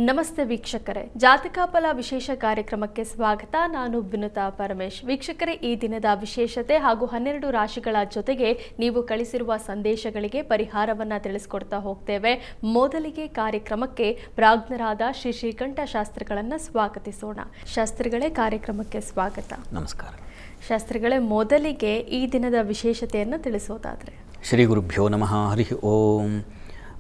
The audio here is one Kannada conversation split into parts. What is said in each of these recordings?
ನಮಸ್ತೆ ವೀಕ್ಷಕರೇ, ಜಾತಕ ಫಲ ವಿಶೇಷ ಕಾರ್ಯಕ್ರಮಕ್ಕೆ ಸ್ವಾಗತ. ನಾನು ವಿನುತಾ ಪರಮೇಶ್. ವೀಕ್ಷಕರೇ, ಈ ದಿನದ ವಿಶೇಷತೆ ಹಾಗೂ 12 ರಾಶಿಗಳ ಜೊತೆಗೆ ನೀವು ಕಳಿಸಿರುವ ಸಂದೇಶಗಳಿಗೆ ಪರಿಹಾರವನ್ನು ತಿಳಿಸ್ಕೊಡ್ತಾ ಹೋಗ್ತೇವೆ. ಮೊದಲಿಗೆ ಕಾರ್ಯಕ್ರಮಕ್ಕೆ ಪ್ರಾಜ್ಞರಾದ ಶ್ರೀ ಶ್ರೀಕಂಠ ಶಾಸ್ತ್ರಿಗಳನ್ನು ಸ್ವಾಗತಿಸೋಣ. ಶಾಸ್ತ್ರಿಗಳೇ, ಕಾರ್ಯಕ್ರಮಕ್ಕೆ ಸ್ವಾಗತ. ನಮಸ್ಕಾರ. ಶಾಸ್ತ್ರಿಗಳೇ, ಮೊದಲಿಗೆ ಈ ದಿನದ ವಿಶೇಷತೆಯನ್ನು ತಿಳಿಸೋದಾದರೆ. ಶ್ರೀ ಗುರುಭ್ಯೋ ನಮಃ. ಹರಿ ಓಂ.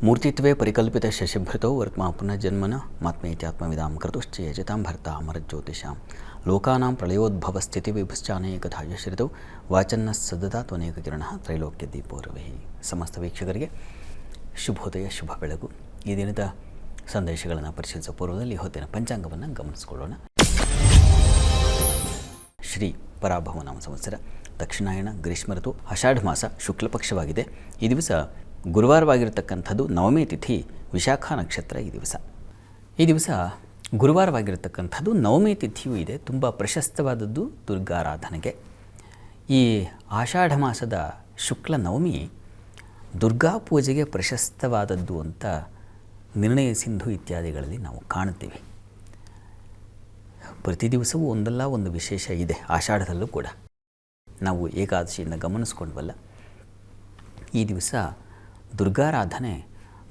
ಮೂರ್ತಿತ್ವೇ ಪರಿಕಲ್ಪಿತ ಶಶಿಭೃತೋ ವರ್ತ್ಮಾ ಪುನರ್ಜನ್ಮನ ಮಾತ್ಮೇತ್ಯಾತ್ಮವಿದಾಂ ಕರ್ತುಶ್ಚ ಯಜತಾಂ ಭರ್ತಾ ಅಮರಜ್ಯೋತಿಷಾಂ ಲೋಕಾನಾಂ ಪ್ರಳಯೋದ್ಭವ ಸ್ಥಿತಿ ವಿಭಶ್ಚಾನೇಕಥಾಯ ಶ್ರಿತೌ ವಾಚನ್ನ ಸದದಾ ತ್ವನೇಕ ಕಿರಣ ತ್ರೈಲೋಕ್ಯ ದೀಪೋರವೇ. ಸಮಸ್ತ ವೀಕ್ಷಕರಿಗೆ ಶುಭೋದಯ, ಶುಭ ಬೆಳಗು. ಈ ದಿನದ ಸಂದೇಶಗಳನ್ನು ಪರಿಶೀಲಿಸುವ ಪೂರ್ವದಲ್ಲಿ ಹೊತ್ತಿನ ಪಂಚಾಂಗವನ್ನು ಗಮನಿಸಿಕೊಳ್ಳೋಣ. ಶ್ರೀ ಪರಾಭವ ನಾಮ ಸಂವತ್ಸರ, ದಕ್ಷಿಣಾಯಣ, ಗ್ರೀಷ್ಮ ಋತು, ಆಷಾಢ ಮಾಸ, ಶುಕ್ಲ ಪಕ್ಷವಾಗಿದೆ. ಈ ದಿವಸ ಗುರುವಾರವಾಗಿರತಕ್ಕಂಥದ್ದು ನವಮಿ ತಿಥಿ, ವಿಶಾಖ ನಕ್ಷತ್ರ. ಈ ದಿವಸ ಗುರುವಾರವಾಗಿರತಕ್ಕಂಥದ್ದು ನವಮಿ ತಿಥಿಯೂ ಇದೆ. ತುಂಬ ಪ್ರಶಸ್ತವಾದದ್ದು ದುರ್ಗಾರಾಧನೆಗೆ. ಈ ಆಷಾಢ ಮಾಸದ ಶುಕ್ಲ ನವಮಿ ದುರ್ಗಾ ಪೂಜೆಗೆ ಪ್ರಶಸ್ತವಾದದ್ದು ಅಂತ ನಿರ್ಣಯ ಸಿಂಧು ಇತ್ಯಾದಿಗಳಲ್ಲಿ ನಾವು ಕಾಣುತ್ತೀವಿ. ಪ್ರತಿ ದಿವಸವೂ ಒಂದಲ್ಲ ಒಂದು ವಿಶೇಷ ಇದೆ. ಆಷಾಢದಲ್ಲೂ ಕೂಡ ನಾವು ಏಕಾದಶಿಯಿಂದ ಗಮನಿಸ್ಕೊಂಡ್ವಲ್ಲ. ಈ ದಿವಸ ದುರ್ಗಾರಾಧನೆ,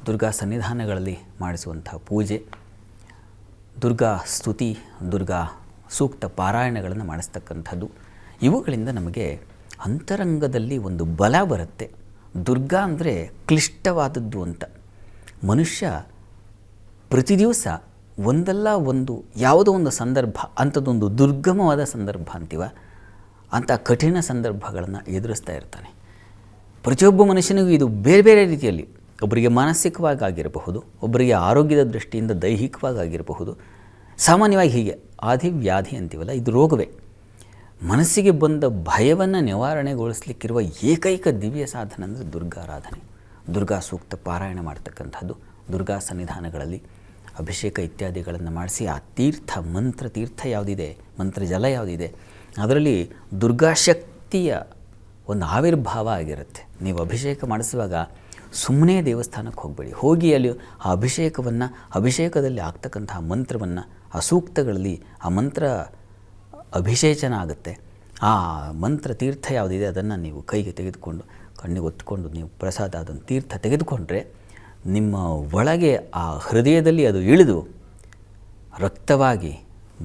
ದುರ್ಗಾ ಸನ್ನಿಧಾನಗಳಲ್ಲಿ ಮಾಡಿಸುವಂಥ ಪೂಜೆ, ದುರ್ಗಾ ಸ್ತುತಿ, ದುರ್ಗಾ ಸೂಕ್ತ ಪಾರಾಯಣಗಳನ್ನು ಮಾಡಿಸ್ತಕ್ಕಂಥದ್ದು, ಇವುಗಳಿಂದ ನಮಗೆ ಅಂತರಂಗದಲ್ಲಿ ಒಂದು ಬಲ ಬರುತ್ತೆ. ದುರ್ಗಾ ಅಂದರೆ ಕ್ಲಿಷ್ಟವಾದದ್ದು ಅಂತ. ಮನುಷ್ಯ ಪ್ರತಿ ದಿವಸ ಒಂದಲ್ಲ ಒಂದು ಯಾವುದೋ ಒಂದು ಸಂದರ್ಭ, ಅಂಥದ್ದೊಂದು ದುರ್ಗಮವಾದ ಸಂದರ್ಭ ಅಂತೀವ, ಅಂಥ ಕಠಿಣ ಸಂದರ್ಭಗಳನ್ನು ಎದುರಿಸ್ತಾ ಇರ್ತಾನೆ. ಪ್ರತಿಯೊಬ್ಬ ಮನುಷ್ಯನಿಗೂ ಇದು ಬೇರೆ ಬೇರೆ ರೀತಿಯಲ್ಲಿ, ಒಬ್ಬರಿಗೆ ಮಾನಸಿಕವಾಗಿ ಆಗಿರಬಹುದು, ಒಬ್ಬರಿಗೆ ಆರೋಗ್ಯದ ದೃಷ್ಟಿಯಿಂದ ದೈಹಿಕವಾಗಿ ಆಗಿರಬಹುದು. ಸಾಮಾನ್ಯವಾಗಿ ಹೀಗೆ ಆದಿವ್ಯಾಧಿ ಅಂತೀವಲ್ಲ, ಇದು ರೋಗವೇ. ಮನಸ್ಸಿಗೆ ಬಂದ ಭಯವನ್ನು ನಿವಾರಣೆಗೊಳಿಸಲಿಕ್ಕಿರುವ ಏಕೈಕ ದಿವ್ಯ ಸಾಧನ ಅಂದರೆ ದುರ್ಗಾರಾಧನೆ. ದುರ್ಗಾ ಸೂಕ್ತ ಪಾರಾಯಣ ಮಾಡ್ತಕ್ಕಂಥದ್ದು, ದುರ್ಗಾ ಸನ್ನಿಧಾನಗಳಲ್ಲಿ ಅಭಿಷೇಕ ಇತ್ಯಾದಿಗಳನ್ನು ಮಾಡಿಸಿ ಆ ತೀರ್ಥ ಯಾವುದಿದೆ, ಮಂತ್ರ ಜಲ ಯಾವುದಿದೆ, ಅದರಲ್ಲಿ ದುರ್ಗಾಶಕ್ತಿಯ ಒಂದು ಆವಿರ್ಭಾವ ಆಗಿರುತ್ತೆ. ನೀವು ಅಭಿಷೇಕ ಮಾಡಿಸುವಾಗ ಸುಮ್ಮನೆ ದೇವಸ್ಥಾನಕ್ಕೆ ಹೋಗಬೇಡಿ. ಹೋಗಿ ಅಲ್ಲಿ ಆ ಅಭಿಷೇಕದಲ್ಲಿ ಆಗ್ತಕ್ಕಂತಹ ಮಂತ್ರವನ್ನು, ಆ ಸೂಕ್ತಗಳಲ್ಲಿ ಆ ಮಂತ್ರ ಅಭಿಷೇಚನ ಆಗುತ್ತೆ. ಆ ಮಂತ್ರ ತೀರ್ಥ ಯಾವುದಿದೆ ಅದನ್ನು ನೀವು ಕೈಗೆ ತೆಗೆದುಕೊಂಡು, ಕಣ್ಣಿಗೆ ಒತ್ತುಕೊಂಡು ನೀವು ಪ್ರಸಾದ ಅದನ್ನು ತೀರ್ಥ ತೆಗೆದುಕೊಂಡ್ರೆ ನಿಮ್ಮ ಒಳಗೆ ಆ ಹೃದಯದಲ್ಲಿ ಅದು ಇಳಿದು ರಕ್ತವಾಗಿ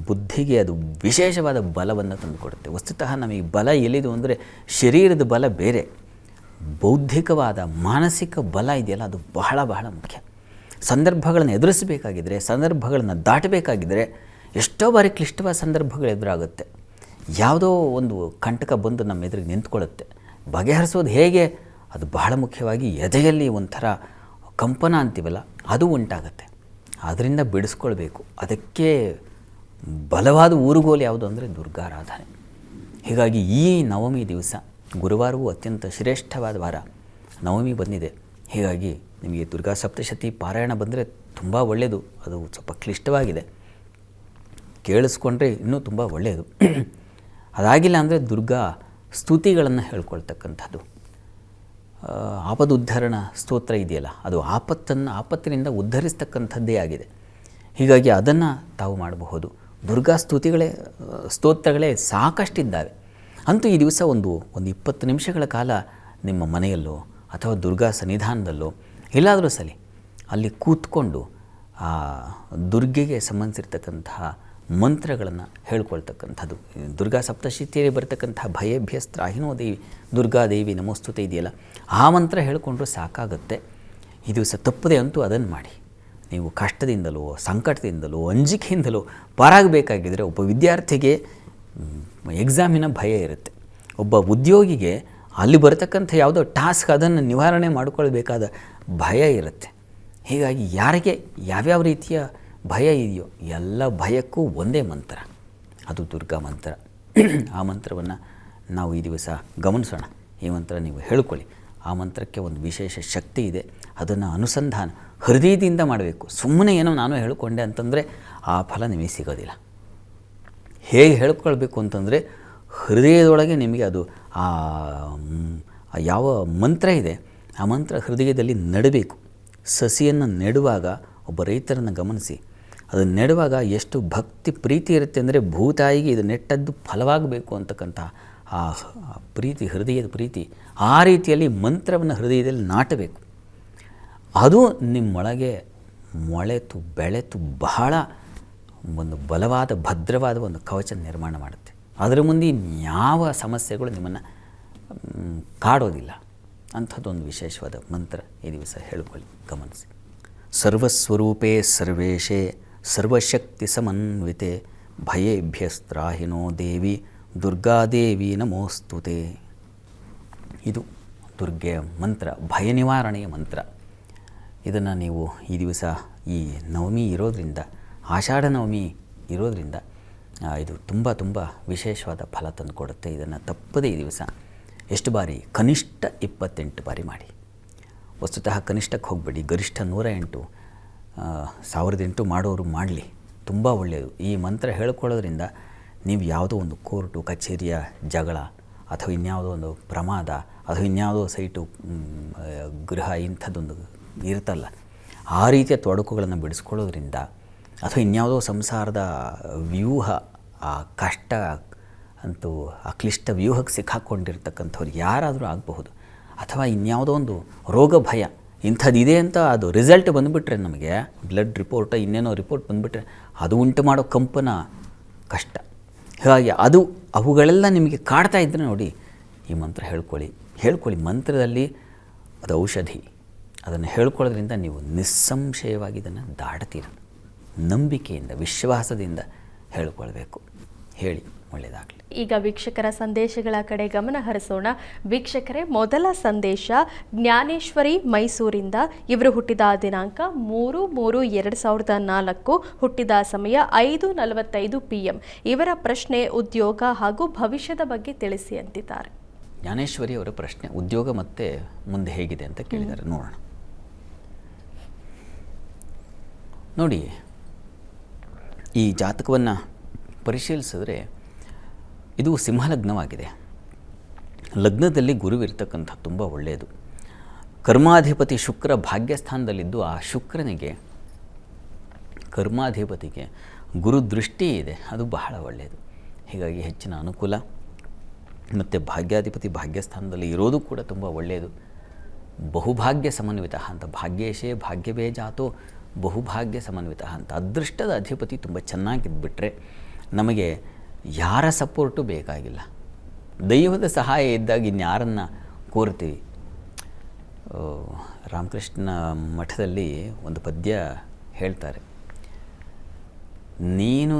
ಬುದ್ಧಿಗೆ ಅದು ವಿಶೇಷವಾದ ಬಲವನ್ನು ತಂದುಕೊಡುತ್ತೆ. ವಸ್ತುತಃ ನಮಗೆ ಬಲ ಎಲ್ಲಿದು ಅಂದರೆ ಶರೀರದ ಬಲ ಬೇರೆ, ಬೌದ್ಧಿಕವಾದ ಮಾನಸಿಕ ಬಲ ಇದೆಯಲ್ಲ, ಅದು ಬಹಳ ಬಹಳ ಮುಖ್ಯ. ಸಂದರ್ಭಗಳನ್ನು ಎದುರಿಸಬೇಕಾಗಿದ್ದರೆ, ಸಂದರ್ಭಗಳನ್ನು ದಾಟಬೇಕಾಗಿದ್ದರೆ, ಎಷ್ಟೋ ಬಾರಿ ಕ್ಲಿಷ್ಟವಾದ ಸಂದರ್ಭಗಳು ಎದುರಾಗುತ್ತೆ. ಯಾವುದೋ ಒಂದು ಕಂಟಕ ಬಂದು ನಮ್ಮ ಎದುರಿಗೆ ನಿಂತ್ಕೊಳ್ಳುತ್ತೆ. ಬಗೆಹರಿಸೋದು ಹೇಗೆ, ಅದು ಬಹಳ ಮುಖ್ಯವಾಗಿ ಎದೆಯಲ್ಲಿ ಒಂಥರ ಕಂಪನ ಅಂತೀವಲ್ಲ, ಅದು ಉಂಟಾಗತ್ತೆ. ಅದರಿಂದ ಬಿಡಿಸ್ಕೊಳ್ಬೇಕು. ಅದಕ್ಕೆ ಬಲವಾದ ಊರುಗೋಲು ಯಾವುದು ಅಂದರೆ ದುರ್ಗಾರಾಧನೆ. ಹೀಗಾಗಿ ಈ ನವಮಿ ದಿವಸ, ಗುರುವಾರವೂ ಅತ್ಯಂತ ಶ್ರೇಷ್ಠವಾದ ವಾರ, ನವಮಿ ಬಂದಿದೆ. ಹೀಗಾಗಿ ನಿಮಗೆ ದುರ್ಗಾ ಸಪ್ತಶತಿ ಪಾರಾಯಣ ಬಂದರೆ ತುಂಬ ಒಳ್ಳೆಯದು. ಅದು ಸ್ವಲ್ಪ ಕ್ಲಿಷ್ಟವಾಗಿದೆ, ಕೇಳಿಸ್ಕೊಂಡ್ರೆ ಇನ್ನೂ ತುಂಬ ಒಳ್ಳೆಯದು. ಅದಾಗಿಲ್ಲ ಅಂದರೆ ದುರ್ಗಾ ಸ್ತುತಿಗಳನ್ನು ಹೇಳ್ಕೊಳ್ತಕ್ಕಂಥದ್ದು, ಆಪದುದ್ಧರಣ ಸ್ತೋತ್ರ ಇದೆಯಲ್ಲ, ಅದು ಆಪತ್ತಿನಿಂದ ಉದ್ಧರಿಸ್ತಕ್ಕಂಥದ್ದೇ ಆಗಿದೆ. ಹೀಗಾಗಿ ಅದನ್ನು ತಾವು ಮಾಡಬಹುದು. ದುರ್ಗಾ ಸ್ತೋತ್ರಗಳೇ ಸಾಕಷ್ಟಿದ್ದಾವೆ. ಅಂತೂ ಈ ದಿವಸ ಒಂದು 20 ನಿಮಿಷಗಳ ಕಾಲ ನಿಮ್ಮ ಮನೆಯಲ್ಲೋ ಅಥವಾ ದುರ್ಗಾ ಸನ್ನಿಧಾನದಲ್ಲೋ ಎಲ್ಲಾದರೂ ಸರಿ ಅಲ್ಲಿ ಕೂತ್ಕೊಂಡು ಆ ದುರ್ಗೆಗೆ ಸಂಬಂಧಿಸಿರ್ತಕ್ಕಂತಹ ಮಂತ್ರಗಳನ್ನು ಹೇಳ್ಕೊಳ್ತಕ್ಕಂಥದ್ದು. ದುರ್ಗಾ ಸಪ್ತಶತಿಯಲ್ಲಿ ಬರ್ತಕ್ಕಂತಹ ಭಯಭ್ಯಸ್ತ್ರಾಹಿನೋ ದೇವಿ ದುರ್ಗಾದೇವಿ ನಮೋಸ್ತುತೆ ಇದೆಯಲ್ಲ, ಆ ಮಂತ್ರ ಹೇಳಿಕೊಂಡ್ರೂ ಸಾಕಾಗುತ್ತೆ. ಈ ದಿವಸ ತಪ್ಪದೆ ಅಂತೂ ಅದನ್ನು ಮಾಡಿ. ನೀವು ಕಷ್ಟದಿಂದಲೋ, ಸಂಕಟದಿಂದಲೋ, ಅಂಜಿಕೆಯಿಂದಲೋ ಪಾರಾಗಬೇಕಾಗಿದ್ದರೆ, ಒಬ್ಬ ವಿದ್ಯಾರ್ಥಿಗೆ ಎಕ್ಸಾಮಿನ ಭಯ ಇರುತ್ತೆ, ಒಬ್ಬ ಉದ್ಯೋಗಿಗೆ ಅಲ್ಲಿ ಬರತಕ್ಕಂಥ ಯಾವುದೋ ಟಾಸ್ಕ್ ಅದನ್ನು ನಿವಾರಣೆ ಮಾಡಿಕೊಳ್ಬೇಕಾದ ಭಯ ಇರುತ್ತೆ. ಹೀಗಾಗಿ ಯಾರಿಗೆ ಯಾವ್ಯಾವ ರೀತಿಯ ಭಯ ಇದೆಯೋ ಎಲ್ಲ ಭಯಕ್ಕೂ ಒಂದೇ ಮಂತ್ರ, ಅದು ದುರ್ಗಾ ಮಂತ್ರ. ಆ ಮಂತ್ರವನ್ನು ನಾವು ಈ ದಿವಸ ಗಮನಿಸೋಣ. ಈ ಮಂತ್ರ ನೀವು ಹೇಳ್ಕೊಳ್ಳಿ. ಆ ಮಂತ್ರಕ್ಕೆ ಒಂದು ವಿಶೇಷ ಶಕ್ತಿ ಇದೆ. ಅದನ್ನು ಅನುಸಂಧಾನ ಹೃದಯದಿಂದ ಮಾಡಬೇಕು. ಸುಮ್ಮನೆ ಏನೋ ನಾನು ಹೇಳ್ಕೊಂಡೆ ಅಂತಂದರೆ ಆ ಫಲ ನಿಮಗೆ ಸಿಗೋದಿಲ್ಲ. ಹೇಗೆ ಹೇಳ್ಕೊಳ್ಬೇಕು ಅಂತಂದರೆ ಹೃದಯದೊಳಗೆ ನಿಮಗೆ ಅದು ಯಾವ ಮಂತ್ರ ಇದೆ ಆ ಮಂತ್ರ ಹೃದಯದಲ್ಲಿ ನೆಡಬೇಕು. ಸಸಿಯನ್ನು ನೆಡುವಾಗ ಒಬ್ಬ ರೈತರನ್ನು ಗಮನಿಸಿ, ಅದನ್ನು ನೆಡುವಾಗ ಎಷ್ಟು ಭಕ್ತಿ ಪ್ರೀತಿ ಇರುತ್ತೆ ಅಂದರೆ ಭೂತಾಯಿಗೆ ಇದು ನೆಟ್ಟದ್ದು ಫಲವಾಗಬೇಕು ಅಂತಕ್ಕಂಥ ಆ ಪ್ರೀತಿ, ಹೃದಯದ ಪ್ರೀತಿ, ಆ ರೀತಿಯಲ್ಲಿ ಮಂತ್ರವನ್ನು ಹೃದಯದಲ್ಲಿ ನಾಟಬೇಕು. ಅದು ನಿಮ್ಮೊಳಗೆ ಮೊಳೆತು ಬೆಳೆತು ಬಹಳ ಒಂದು ಬಲವಾದ ಭದ್ರವಾದ ಒಂದು ಕವಚ ನಿರ್ಮಾಣ ಮಾಡುತ್ತೆ. ಅದರ ಮುಂದೆ ಯಾವ ಸಮಸ್ಯೆಗಳು ನಿಮ್ಮನ್ನು ಕಾಡೋದಿಲ್ಲ. ಅಂಥದ್ದೊಂದು ವಿಶೇಷವಾದ ಮಂತ್ರ ಈ ದಿವಸ ಹೇಳ್ಕೊಳ್ಳಿ, ಗಮನಿಸಿ. ಸರ್ವಸ್ವರೂಪೇ ಸರ್ವೇಶೇ ಸರ್ವಶಕ್ತಿ ಸಮನ್ವಿತೆ ಭಯೇಭ್ಯಸ್ತ್ರಾಹಿನೋ ದೇವಿ ದುರ್ಗಾದೇವಿ ನಮೋಸ್ತುತೆ. ಇದು ದುರ್ಗೆಯ ಮಂತ್ರ, ಭಯ ನಿವಾರಣೆಯ ಮಂತ್ರ. ಇದನ್ನು ನೀವು ಈ ದಿವಸ ಈ ನವಮಿ ಇರೋದರಿಂದ, ಆಷಾಢ ನವಮಿ ಇರೋದರಿಂದ ಇದು ತುಂಬ ತುಂಬ ವಿಶೇಷವಾದ ಫಲ ತಂದು ಕೊಡುತ್ತೆ. ಇದನ್ನು ತಪ್ಪದೇ ಈ ದಿವಸ ಎಷ್ಟು ಬಾರಿ, ಕನಿಷ್ಠ 28 ಬಾರಿ ಮಾಡಿ. ವಸ್ತುತಃ ಕನಿಷ್ಠಕ್ಕೆ ಹೋಗಬೇಡಿ, ಗರಿಷ್ಠ 108, 1008 ಮಾಡೋರು ಮಾಡಲಿ, ತುಂಬ ಒಳ್ಳೆಯದು. ಈ ಮಂತ್ರ ಹೇಳ್ಕೊಳ್ಳೋದ್ರಿಂದ ನೀವು ಯಾವುದೋ ಒಂದು ಕೋರ್ಟು ಕಚೇರಿಯ ಜಗಳ ಅಥವಾ ಇನ್ಯಾವುದೋ ಒಂದು ಪ್ರಮಾದ ಅಥವಾ ಇನ್ಯಾವುದೋ ಸೈಟು ಗೃಹ ಇಂಥದ್ದೊಂದು ಇರುತ್ತಲ್ಲ, ಆ ರೀತಿಯ ತೊಡಕುಗಳನ್ನು ಬಿಡಿಸ್ಕೊಳ್ಳೋದ್ರಿಂದ ಅಥವಾ ಇನ್ಯಾವುದೋ ಸಂಸಾರದ ವ್ಯೂಹ, ಆ ಕಷ್ಟ ಅಂತೂ ಆ ಕ್ಲಿಷ್ಟ ವ್ಯೂಹಕ್ಕೆ ಸಿಕ್ಕಾಕ್ಕೊಂಡಿರ್ತಕ್ಕಂಥವ್ರು ಯಾರಾದರೂ ಆಗಬಹುದು, ಅಥವಾ ಇನ್ಯಾವುದೋ ಒಂದು ರೋಗ ಭಯ ಇಂಥದ್ದಿದೆ ಅಂತ ಅದು ರಿಸಲ್ಟ್ ಬಂದುಬಿಟ್ರೆ, ನಮಗೆ ಬ್ಲಡ್ ರಿಪೋರ್ಟ್ ಇನ್ನೇನೋ ರಿಪೋರ್ಟ್ ಬಂದುಬಿಟ್ರೆ ಅದು ಉಂಟು ಮಾಡೋ ಕಂಪನ ಕಷ್ಟ. ಹಾಗೆ ಅವುಗಳೆಲ್ಲ ನಿಮಗೆ ಕಾಡ್ತಾ ಇದ್ದರೆ ನೋಡಿ, ಈ ಮಂತ್ರ ಹೇಳ್ಕೊಳ್ಳಿ. ಮಂತ್ರದಲ್ಲಿ ಅದು ಔಷಧಿ. ಅದನ್ನು ಹೇಳ್ಕೊಳ್ಳೋದ್ರಿಂದ ನೀವು ನಿಸ್ಸಂಶಯವಾಗಿ ಇದನ್ನು ದಾಡ್ತೀರ. ನಂಬಿಕೆಯಿಂದ, ವಿಶ್ವಾಸದಿಂದ ಹೇಳ್ಕೊಳ್ಬೇಕು. ಹೇಳಿ, ಒಳ್ಳೆಯದಾಗಲಿ. ಈಗ ವೀಕ್ಷಕರ ಸಂದೇಶಗಳ ಕಡೆ ಗಮನ ಹರಿಸೋಣ. ವೀಕ್ಷಕರೇ, ಮೊದಲ ಸಂದೇಶ ಜ್ಞಾನೇಶ್ವರಿ ಮೈಸೂರಿಂದ. ಇವರು ಹುಟ್ಟಿದ ದಿನಾಂಕ 3/3/2004, ಹುಟ್ಟಿದ ಸಮಯ 5:45 PM. ಇವರ ಪ್ರಶ್ನೆ ಉದ್ಯೋಗ ಹಾಗೂ ಭವಿಷ್ಯದ ಬಗ್ಗೆ ತಿಳಿಸಿ ಅಂತಿದ್ದಾರೆ. ಜ್ಞಾನೇಶ್ವರಿ ಅವರ ಪ್ರಶ್ನೆ ಉದ್ಯೋಗ ಮತ್ತು ಮುಂದೆ ಹೇಗಿದೆ ಅಂತ ಕೇಳಿದ್ದಾರೆ. ನೋಡೋಣ. ನೋಡಿ, ಈ ಜಾತಕವನ್ನು ಪರಿಶೀಲಿಸಿದ್ರೆ ಇದು ಸಿಂಹಲಗ್ನವಾಗಿದೆ. ಲಗ್ನದಲ್ಲಿ ಗುರುವಿರ್ತಕ್ಕಂಥ ತುಂಬ ಒಳ್ಳೆಯದು. ಕರ್ಮಾಧಿಪತಿ ಶುಕ್ರ ಭಾಗ್ಯಸ್ಥಾನದಲ್ಲಿದ್ದು, ಆ ಶುಕ್ರನಿಗೆ, ಕರ್ಮಾಧಿಪತಿಗೆ ಗುರು ದೃಷ್ಟಿ ಇದೆ, ಅದು ಬಹಳ ಒಳ್ಳೆಯದು. ಹೀಗಾಗಿ ಹೆಚ್ಚಿನ ಅನುಕೂಲ. ಮತ್ತು ಭಾಗ್ಯಾಧಿಪತಿ ಭಾಗ್ಯಸ್ಥಾನದಲ್ಲಿ ಇರೋದು ಕೂಡ ತುಂಬ ಒಳ್ಳೆಯದು. ಬಹುಭಾಗ್ಯ ಸಮನ್ವಿತ ಅಂತ, ಭಾಗ್ಯೇಶೇ ಭಾಗ್ಯವೇ ಜಾತೋ ಬಹುಭಾಗ್ಯ ಸಮನ್ವಿತ ಅಂತ. ಅದೃಷ್ಟದ ಅಧಿಪತಿ ತುಂಬ ಚೆನ್ನಾಗಿದ್ದುಬಿಟ್ರೆ ನಮಗೆ ಯಾರ ಸಪೋರ್ಟು ಬೇಕಾಗಿಲ್ಲ. ದೈವದ ಸಹಾಯ ಇದ್ದಾಗ ಇನ್ಯಾರನ್ನು ಕೋರ್ತೀವಿ. ರಾಮಕೃಷ್ಣ ಮಠದಲ್ಲಿ ಒಂದು ಪದ್ಯ ಹೇಳ್ತಾರೆ. ನೀನು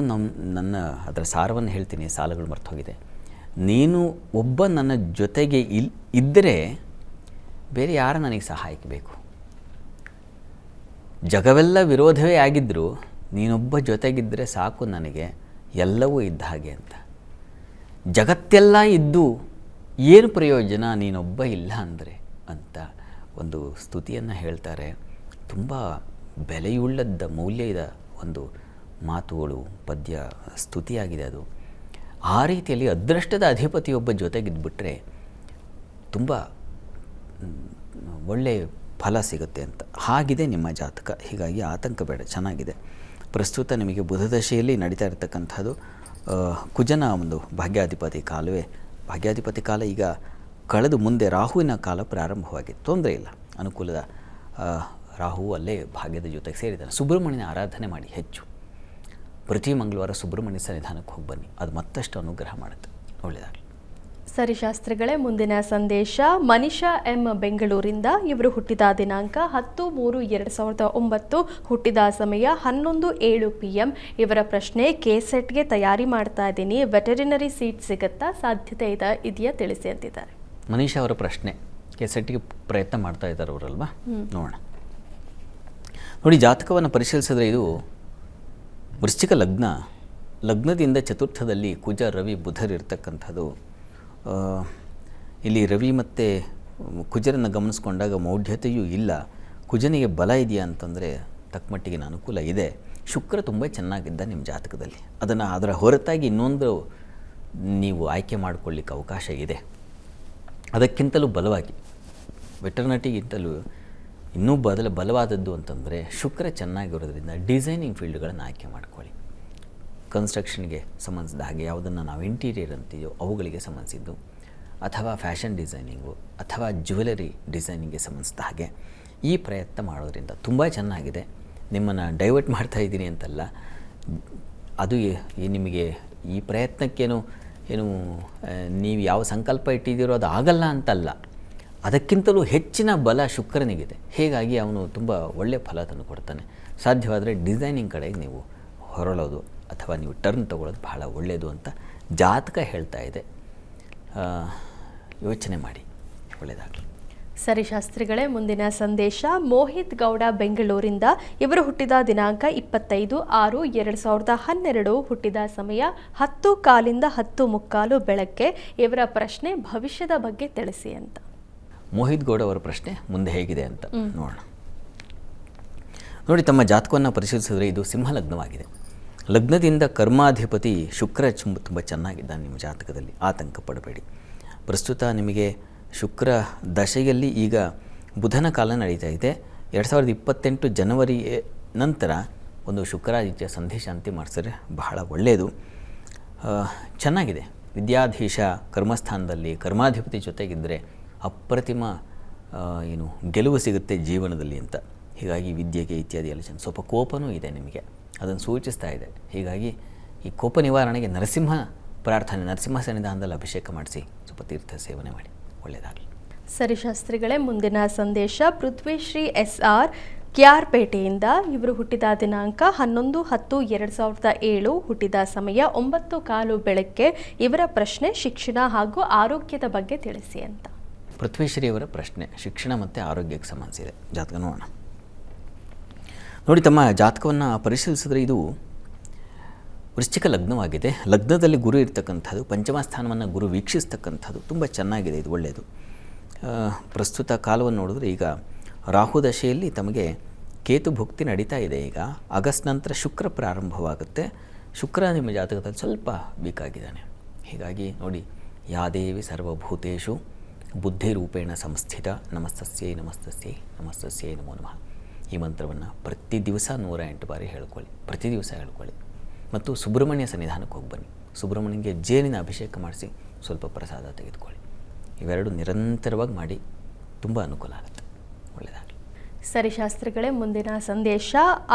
ನನ್ನ ಅದರ ಸಾರವನ್ನು ಹೇಳ್ತೀನಿ, ಸಾಲಗಳು ಮರ್ತು ಹೋಗಿದೆ. ನೀನು ಒಬ್ಬ ನನ್ನ ಜೊತೆಗೆ ಇದ್ದರೆ ಬೇರೆ ಯಾರು ನನಗೆ ಸಹಾಯಕ್ಕೆ ಬೇಕು? ಜಗವೆಲ್ಲ ವಿರೋಧವೇ ಆಗಿದ್ದರೂ ನೀನೊಬ್ಬ ಜೊತೆಗಿದ್ದರೆ ಸಾಕು, ನನಗೆ ಎಲ್ಲವೂ ಇದ್ದ ಹಾಗೆ ಅಂತ. ಜಗತ್ತೆಲ್ಲ ಇದ್ದು ಏನು ಪ್ರಯೋಜನ ನೀನೊಬ್ಬ ಇಲ್ಲ ಅಂದರೆ ಅಂತ ಒಂದು ಸ್ತುತಿಯನ್ನು ಹೇಳ್ತಾರೆ. ತುಂಬ ಬೆಲೆಯುಳ್ಳದ್ದ ಮೌಲ್ಯದ ಒಂದು ಮಾತುಗಳು, ಪದ್ಯ, ಸ್ತುತಿಯಾಗಿದೆ ಅದು. ಆ ರೀತಿಯಲ್ಲಿ ಅದೃಷ್ಟದ ಅಧಿಪತಿಯೊಬ್ಬ ಜೊತೆಗಿದ್ಬಿಟ್ರೆ ತುಂಬ ಒಳ್ಳೆಯ ಫಲ ಸಿಗುತ್ತೆ ಅಂತ. ಹಾಗಿದೆ ನಿಮ್ಮ ಜಾತಕ. ಹೀಗಾಗಿ ಆತಂಕ ಬೇಡ, ಚೆನ್ನಾಗಿದೆ. ಪ್ರಸ್ತುತ ನಿಮಗೆ ಬುಧದಶೆಯಲ್ಲಿ ನಡೀತಾ ಇರತಕ್ಕಂಥದ್ದು ಕುಜನ ಒಂದು ಭಾಗ್ಯಾಧಿಪತಿ ಕಾಲವೇ. ಭಾಗ್ಯಾಧಿಪತಿ ಕಾಲ ಈಗ ಕಳೆದು ಮುಂದೆ ರಾಹುವಿನ ಕಾಲ ಪ್ರಾರಂಭವಾಗಿದೆ. ತೊಂದರೆ ಇಲ್ಲ, ಅನುಕೂಲದ ರಾಹು ಅಲ್ಲೇ ಭಾಗ್ಯದ ಜೊತೆಗೆ ಸೇರಿದ್ದಾನೆ. ಸುಬ್ರಹ್ಮಣ್ಯನ ಆರಾಧನೆ ಮಾಡಿ ಹೆಚ್ಚು. ಪ್ರತಿ ಮಂಗಳವಾರ ಸುಬ್ರಹ್ಮಣ್ಯ ಸನ್ನಿಧಾನಕ್ಕೆ ಹೋಗಿ ಬನ್ನಿ, ಅದು ಮತ್ತಷ್ಟು ಅನುಗ್ರಹ ಮಾಡುತ್ತೆ. ಒಳ್ಳೆಯದಾಗಲಿ. ಸರಿ ಶಾಸ್ತ್ರಿಗಳೇ, ಮುಂದಿನ ಸಂದೇಶ ಮನಿಷಾ ಎಂ ಬೆಂಗಳೂರಿಂದ. ಇವರು ಹುಟ್ಟಿದ ದಿನಾಂಕ 10/3/2009, ಹುಟ್ಟಿದ ಸಮಯ 11:07 PM. ಇವರ ಪ್ರಶ್ನೆ, ಕೆಸೆಟ್ಗೆ ತಯಾರಿ ಮಾಡ್ತಾ ಇದ್ದೀನಿ, ವೆಟರಿನರಿ ಸೀಟ್ ಸಿಗುತ್ತಾ, ಸಾಧ್ಯತೆ ಇದೆಯಾ ತಿಳಿಸಿ ಅಂತಿದ್ದಾರೆ. ಮನೀಷಾ ಅವರ ಪ್ರಶ್ನೆ, ಕೆಸೆಟ್ಗೆ ಪ್ರಯತ್ನ ಮಾಡ್ತಾ ಇದ್ದಾರೆ ಅವರಲ್ವಾ? ನೋಡೋಣ. ನೋಡಿ, ಜಾತಕವನ್ನು ಪರಿಶೀಲಿಸಿದ್ರೆ ಇದು ವೃಶ್ಚಿಕ ಲಗ್ನ. ಲಗ್ನದಿಂದ ಚತುರ್ಥದಲ್ಲಿ ಕುಜ, ರವಿ, ಬುಧರು ಇರ್ತಕ್ಕಂಥದ್ದು. ಇಲ್ಲಿ ರವಿ ಮತ್ತು ಕುಜರನ್ನು ಗಮನಿಸ್ಕೊಂಡಾಗ ಮೌಢ್ಯತೆಯೂ ಇಲ್ಲ. ಕುಜನಿಗೆ ಬಲ ಇದೆಯಾ ಅಂತಂದರೆ ತಕ್ಕಮಟ್ಟಿಗಿನ ಅನುಕೂಲ ಇದೆ. ಶುಕ್ರ ತುಂಬ ಚೆನ್ನಾಗಿದ್ದ ನಿಮ್ಮ ಜಾತಕದಲ್ಲಿ. ಅದರ ಹೊರತಾಗಿ ಇನ್ನೊಂದು ನೀವು ಆಯ್ಕೆ ಮಾಡಿಕೊಳ್ಳಿಕ್ಕೆ ಅವಕಾಶ ಇದೆ. ಅದಕ್ಕಿಂತಲೂ ಬಲವಾಗಿ, ವೆಟರ್ನಟಿಗಿಂತಲೂ ಇನ್ನೂ ಬಲವಾದದ್ದು ಅಂತಂದರೆ ಶುಕ್ರ ಚೆನ್ನಾಗಿರೋದ್ರಿಂದ ಡಿಸೈನಿಂಗ್ ಫೀಲ್ಡ್ಗಳನ್ನು ಆಯ್ಕೆ ಮಾಡ್ಕೊಳ್ಳಿ. ಕನ್ಸ್ಟ್ರಕ್ಷನ್ಗೆ ಸಂಬಂಧಿಸಿದ ಹಾಗೆ ಯಾವುದನ್ನು ನಾವು ಇಂಟೀರಿಯರ್ ಅಂತೀವೋ ಅವುಗಳಿಗೆ ಸಂಬಂಧಿಸಿದ್ದು, ಅಥವಾ ಫ್ಯಾಷನ್ ಡಿಸೈನಿಂಗು ಅಥವಾ ಜ್ಯುವೆಲರಿ ಡಿಸೈನಿಂಗ್ಗೆ ಸಂಬಂಧಿಸಿದ ಹಾಗೆ ಈ ಪ್ರಯತ್ನ ಮಾಡೋದ್ರಿಂದ ತುಂಬ ಚೆನ್ನಾಗಿದೆ. ನಿಮ್ಮನ್ನು ಡೈವರ್ಟ್ ಮಾಡ್ತಾ ಇದ್ದೀನಿ ಅಂತಲ್ಲ, ಅದು ನಿಮಗೆ ಈ ಪ್ರಯತ್ನಕ್ಕೇನು ನೀವು ಯಾವ ಸಂಕಲ್ಪ ಇಟ್ಟಿದ್ದೀರೋ ಅದು ಆಗಲ್ಲ ಅಂತಲ್ಲ, ಅದಕ್ಕಿಂತಲೂ ಹೆಚ್ಚಿನ ಬಲ ಶುಕ್ರನಿಗಿದೆ. ಹೀಗಾಗಿ ಅವನು ತುಂಬ ಒಳ್ಳೆಯ ಫಲ ತಂದು ಕೊಡ್ತಾನೆ. ಸಾಧ್ಯವಾದರೆ ಡಿಸೈನಿಂಗ್ ಕಡೆಗೆ ನೀವು ಹೊರಳೋದು ಅಥವಾ ನೀವು ಟರ್ನ್ ತೊಗೊಳ್ಳೋದು ಬಹಳ ಒಳ್ಳೆಯದು ಅಂತ ಜಾತಕ ಹೇಳ್ತಾ ಇದೆ. ಯೋಚನೆ ಮಾಡಿ, ಒಳ್ಳೆಯದಾಗಲಿ. ಸರಿ ಶಾಸ್ತ್ರಿಗಳೇ, ಮುಂದಿನ ಸಂದೇಶ ಮೋಹಿತ್ ಗೌಡ ಬೆಂಗಳೂರಿಂದ. ಇವರು ಹುಟ್ಟಿದ ದಿನಾಂಕ 25/6/2012, ಹುಟ್ಟಿದ ಸಮಯ 10:15 10:15 ಬೆಳಗ್ಗೆ. ಇವರ ಪ್ರಶ್ನೆ ಭವಿಷ್ಯದ ಬಗ್ಗೆ ತಿಳಿಸಿ ಅಂತ. ಮೋಹಿತ್ ಗೌಡ ಅವರ ಪ್ರಶ್ನೆ ಮುಂದೆ ಹೇಗಿದೆ ಅಂತ ನೋಡೋಣ. ನೋಡಿ, ತಮ್ಮ ಜಾತಕವನ್ನು ಪರಿಶೀಲಿಸಿದರೆ ಇದು ಸಿಂಹ ಲಗ್ನವಾಗಿದೆ. ಲಗ್ನದಿಂದ ಕರ್ಮಾಧಿಪತಿ ಶುಕ್ರ ತುಂಬ ಚೆನ್ನಾಗಿದ್ದಾನೆ ನಿಮ್ಮ ಜಾತಕದಲ್ಲಿ, ಆತಂಕ ಪಡಬೇಡಿ. ಪ್ರಸ್ತುತ ನಿಮಗೆ ಶುಕ್ರ ದಶೆಯಲ್ಲಿ ಈಗ ಬುಧನ ಕಾಲ ನಡೀತಾ ಇದೆ. 2028 ಜನವರಿ ನಂತರ ಒಂದು ಶುಕ್ರಾದಿತ್ಯ ಸಂಧಿಶಾಂತಿ ಮಾಡಿಸಿದ್ರೆ ಬಹಳ ಒಳ್ಳೆಯದು. ಚೆನ್ನಾಗಿದೆ. ವಿದ್ಯಾಧೀಶ ಕರ್ಮಸ್ಥಾನದಲ್ಲಿ ಕರ್ಮಾಧಿಪತಿ ಜೊತೆಗಿದ್ದರೆ ಅಪ್ರತಿಮ ಗೆಲುವು ಸಿಗುತ್ತೆ ಜೀವನದಲ್ಲಿ ಅಂತ. ಹೀಗಾಗಿ ವಿದ್ಯೆಗೆ ಇತ್ಯಾದಿ ಎಲ್ಲ ಸ್ವಲ್ಪ ಕೋಪನೂ ಇದೆ ನಿಮಗೆ, ಅದನ್ನು ಸೂಚಿಸ್ತಾ ಇದೆ. ಹೀಗಾಗಿ ಈ ಕೋಪ ನಿವಾರಣೆಗೆ ನರಸಿಂಹ ಪ್ರಾರ್ಥನೆ, ನರಸಿಂಹ ಸನ್ನಿಧಾನದಲ್ಲಿ ಅಭಿಷೇಕ ಮಾಡಿಸಿ ಸ್ವಲ್ಪ ತೀರ್ಥ ಸೇವನೆ ಮಾಡಿ, ಒಳ್ಳೆಯದಾಗಲಿ. ಸರಿ ಶಾಸ್ತ್ರಿಗಳೇ, ಮುಂದಿನ ಸಂದೇಶ ಪೃಥ್ವಿಶ್ರೀ SR ಕ್ಯಾರ್ಪೇಟೆಯಿಂದ. ಇವರು ಹುಟ್ಟಿದ ದಿನಾಂಕ 11/10/2007, ಹುಟ್ಟಿದ ಸಮಯ 9:15 ಬೆಳಗ್ಗೆ. ಇವರ ಪ್ರಶ್ನೆ ಶಿಕ್ಷಣ ಹಾಗೂ ಆರೋಗ್ಯದ ಬಗ್ಗೆ ತಿಳಿಸಿ ಅಂತ. ಪೃಥ್ವಿಶ್ರೀ ಅವರ ಪ್ರಶ್ನೆ ಶಿಕ್ಷಣ ಮತ್ತು ಆರೋಗ್ಯಕ್ಕೆ ಸಂಬಂಧಿಸಿದೆ. ಜಾತಕ ನೋಡೋಣ. ನೋಡಿ, ತಮ್ಮ ಜಾತಕವನ್ನು ಪರಿಶೀಲಿಸಿದ್ರೆ ಇದು ವೃಶ್ಚಿಕ ಲಗ್ನವಾಗಿದೆ. ಲಗ್ನದಲ್ಲಿ ಗುರು ಇರ್ತಕ್ಕಂಥದ್ದು, ಪಂಚಮ ಸ್ಥಾನವನ್ನು ಗುರು ವೀಕ್ಷಿಸ್ತಕ್ಕಂಥದ್ದು ತುಂಬ ಚೆನ್ನಾಗಿದೆ, ಇದು ಒಳ್ಳೆಯದು. ಪ್ರಸ್ತುತ ಕಾಲವನ್ನು ನೋಡಿದ್ರೆ ಈಗ ರಾಹು ದಶೆಯಲ್ಲಿ ತಮಗೆ ಕೇತು ಭುಕ್ತಿ ನಡೀತಾ ಇದೆ. ಈಗ ಆಗಸ್ಟ್ ನಂತರ ಶುಕ್ರ ಪ್ರಾರಂಭವಾಗುತ್ತೆ. ಶುಕ್ರ ನಿಮ್ಮ ಜಾತಕದಲ್ಲಿ ಸ್ವಲ್ಪ ಬೇಕಾಗಿದ್ದಾನೆ. ಹೀಗಾಗಿ ನೋಡಿ, ಯಾದೇವಿ ಸರ್ವಭೂತೇಷು ಬುದ್ಧಿರೂಪೇಣ ಸಂಸ್ಥಿತ ನಮಸ್ತಸ್ಯೈ ನಮಸ್ತಸ್ಯೈ ನಮಸ್ತಸ್ಯೈ ನಮೋ ನಮಃ. ಈ ಮಂತ್ರವನ್ನು ಪ್ರತಿ ದಿವಸ 108 ಬಾರಿ ಹೇಳ್ಕೊಳ್ಳಿ, ಪ್ರತಿ ದಿವಸ ಹೇಳ್ಕೊಳ್ಳಿ. ಮತ್ತು ಸುಬ್ರಹ್ಮಣ್ಯ ಸನ್ನಿಧಾನಕ್ಕೆ ಹೋಗಿ ಬನ್ನಿ. ಸುಬ್ರಹ್ಮಣ್ಯನಿಗೆ ಜೇನಿನ ಅಭಿಷೇಕ ಮಾಡಿಸಿ ಸ್ವಲ್ಪ ಪ್ರಸಾದ ತೆಗೆದುಕೊಳ್ಳಿ. ಇವೆರಡು ನಿರಂತರವಾಗಿ ಮಾಡಿ, ತುಂಬ ಅನುಕೂಲ ಆಗುತ್ತೆ, ಒಳ್ಳೆಯದಾಗಲಿ. ಸರಿ ಶಾಸ್ತ್ರಿಗಳೇ, ಮುಂದಿನ ಸಂದೇಶ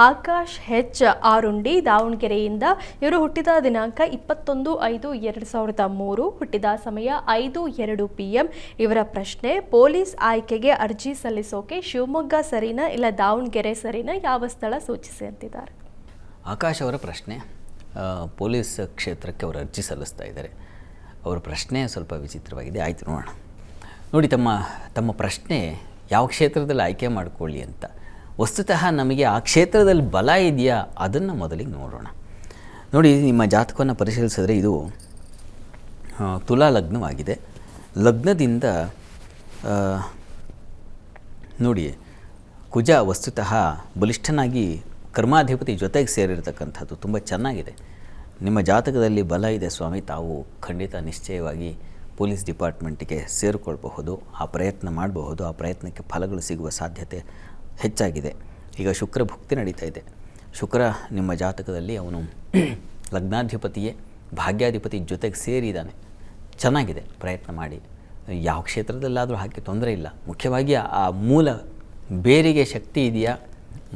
ಆಕಾಶ್ H ಆರುಂಡಿ ದಾವಣಗೆರೆಯಿಂದ. ಇವರು ಹುಟ್ಟಿದ ದಿನಾಂಕ 21/5/2003, ಹುಟ್ಟಿದ ಸಮಯ 5:02 PM. ಇವರ ಪ್ರಶ್ನೆ ಪೊಲೀಸ್ ಆಯ್ಕೆಗೆ ಅರ್ಜಿ ಸಲ್ಲಿಸೋಕೆ ಶಿವಮೊಗ್ಗ ಸರಿನಾ ಇಲ್ಲ ದಾವಣಗೆರೆ ಸರಿನಾ, ಯಾವ ಸ್ಥಳ ಸೂಚಿಸಿ ಅಂತಿದ್ದಾರೆ. ಆಕಾಶ್ ಅವರ ಪ್ರಶ್ನೆ, ಪೊಲೀಸ್ ಕ್ಷೇತ್ರಕ್ಕೆ ಅವರು ಅರ್ಜಿ ಸಲ್ಲಿಸ್ತಾ ಇದ್ದಾರೆ. ಅವರ ಪ್ರಶ್ನೆ ಸ್ವಲ್ಪ ವಿಚಿತ್ರವಾಗಿದೆ. ಆಯಿತು, ನೋಡೋಣ. ನೋಡಿ, ತಮ್ಮ ಪ್ರಶ್ನೆ ಯಾವ ಕ್ಷೇತ್ರದಲ್ಲಿ ಆಯ್ಕೆ ಮಾಡಿಕೊಳ್ಳಿ ಅಂತ. ವಸ್ತುತಃ ನಮಗೆ ಆ ಕ್ಷೇತ್ರದಲ್ಲಿ ಬಲ ಇದೆಯಾ ಅದನ್ನು ಮೊದಲಿಗೆ ನೋಡೋಣ. ನೋಡಿ, ನಿಮ್ಮ ಜಾತಕವನ್ನು ಪರಿಶೀಲಿಸಿದ್ರೆ ಇದು ತುಲಾ ಲಗ್ನವಾಗಿದೆ. ಲಗ್ನದಿಂದ ನೋಡಿ, ಕುಜ ವಸ್ತುತಃ ಬಲಿಷ್ಠನಾಗಿ ಕರ್ಮಾಧಿಪತಿ ಜೊತೆಗೆ ಸೇರಿರ್ತಕ್ಕಂಥದ್ದು ತುಂಬ ಚೆನ್ನಾಗಿದೆ. ನಿಮ್ಮ ಜಾತಕದಲ್ಲಿ ಬಲ ಇದೆ ಸ್ವಾಮಿ, ತಾವು ಖಂಡಿತ ನಿಶ್ಚಯವಾಗಿ ಪೊಲೀಸ್ ಡಿಪಾರ್ಟ್ಮೆಂಟಿಗೆ ಸೇರಿಕೊಳ್ಬಹುದು, ಆ ಪ್ರಯತ್ನ ಮಾಡಬಹುದು. ಆ ಪ್ರಯತ್ನಕ್ಕೆ ಫಲಗಳು ಸಿಗುವ ಸಾಧ್ಯತೆ ಹೆಚ್ಚಾಗಿದೆ. ಈಗ ಶುಕ್ರ ಭುಕ್ತಿ ನಡೀತಾ ಇದೆ. ಶುಕ್ರ ನಿಮ್ಮ ಜಾತಕದಲ್ಲಿ ಅವನು ಲಗ್ನಾಧಿಪತಿಯೇ ಭಾಗ್ಯಾಧಿಪತಿ ಜೊತೆಗೆ ಸೇರಿದ್ದಾನೆ. ಚೆನ್ನಾಗಿದೆ, ಪ್ರಯತ್ನ ಮಾಡಿ. ಯಾವ ಕ್ಷೇತ್ರದಲ್ಲಾದರೂ ಹಾಕಿ ತೊಂದರೆ ಇಲ್ಲ. ಮುಖ್ಯವಾಗಿ ಆ ಮೂಲ ಬೇರಿಗೆ ಶಕ್ತಿ ಇದೆಯಾ,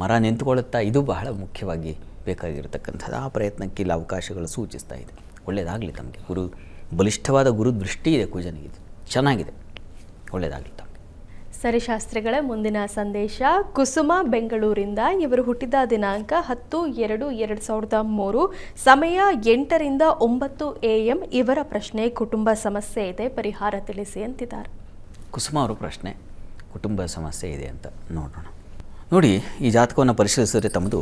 ಮರ ನಿಂತುಕೊಳ್ಳುತ್ತಾ, ಇದು ಬಹಳ ಮುಖ್ಯವಾಗಿ ಬೇಕಾಗಿರತಕ್ಕಂಥದ್ದು. ಆ ಪ್ರಯತ್ನಕ್ಕೆ ಇಲ್ಲಿ ಅವಕಾಶಗಳು ಸೂಚಿಸ್ತಾ ಇದೆ. ಒಳ್ಳೆಯದಾಗಲಿ ತಮಗೆ. ಬಲಿಷ್ಠವಾದ ಗುರು ದೃಷ್ಟಿ ಇದೆ ಕುಜನಿಗೆ, ಚೆನ್ನಾಗಿದೆ, ಒಳ್ಳೆಯದಾಗಲಿ ತಮಗೆ. ಸರಿ ಶಾಸ್ತ್ರಿಗಳೇ, ಮುಂದಿನ ಸಂದೇಶ ಕುಸುಮ ಬೆಂಗಳೂರಿಂದ. ಇವರು ಹುಟ್ಟಿದ ದಿನಾಂಕ 10/2/2003, ಸಮಯ 8:00 AM. ಇವರ ಪ್ರಶ್ನೆ ಕುಟುಂಬ ಸಮಸ್ಯೆ ಇದೆ, ಪರಿಹಾರ ತಿಳಿಸಿ ಅಂತಿದ್ದಾರೆ. ಕುಸುಮ ಅವರ ಪ್ರಶ್ನೆ ಕುಟುಂಬ ಸಮಸ್ಯೆ ಇದೆ ಅಂತ ನೋಡೋಣ. ನೋಡಿ, ಈ ಜಾತಕವನ್ನು ಪರಿಶೀಲಿಸಿದರೆ ತಮ್ಮದು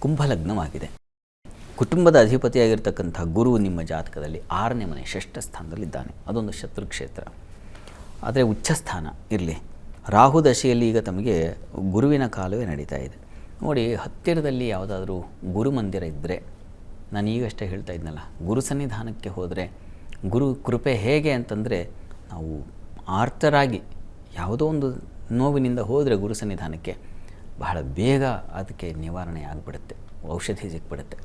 ಕುಂಭಲಗ್ನವಾಗಿದೆ. ಕುಟುಂಬದ ಅಧಿಪತಿಯಾಗಿರ್ತಕ್ಕಂಥ ಗುರು ನಿಮ್ಮ ಜಾತಕದಲ್ಲಿ 6ನೇ ಮನೆ ಷಷ್ಠ ಸ್ಥಾನದಲ್ಲಿದ್ದಾನೆ. ಅದೊಂದು ಶತ್ರು ಕ್ಷೇತ್ರ, ಆದರೆ ಉಚ್ಚ ಸ್ಥಾನ ಇರಲಿ. ರಾಹು ದಶೆಯಲ್ಲಿ ಈಗ ತಮಗೆ ಗುರುವಿನ ಕಾಲವೇ ನಡೀತಾ ಇದೆ. ನೋಡಿ, ಹತ್ತಿರದಲ್ಲಿ ಯಾವುದಾದ್ರೂ ಗುರು ಮಂದಿರ ಇದ್ದರೆ, ನಾನು ಈಗಷ್ಟೇ ಹೇಳ್ತಾ ಇದ್ನಲ್ಲ, ಗುರು ಸನ್ನಿಧಾನಕ್ಕೆ ಹೋದರೆ ಗುರು ಕೃಪೆ ಹೇಗೆ ಅಂತಂದರೆ, ನಾವು ಆರ್ತರಾಗಿ ಯಾವುದೋ ಒಂದು ನೋವಿನಿಂದ ಹೋದರೆ ಗುರು ಸನ್ನಿಧಾನಕ್ಕೆ ಬಹಳ ಬೇಗ ಅದಕ್ಕೆ ನಿವಾರಣೆ ಆಗಿಬಿಡುತ್ತೆ, ಔಷಧಿ ಸಿಕ್ಬಿಡುತ್ತೆ.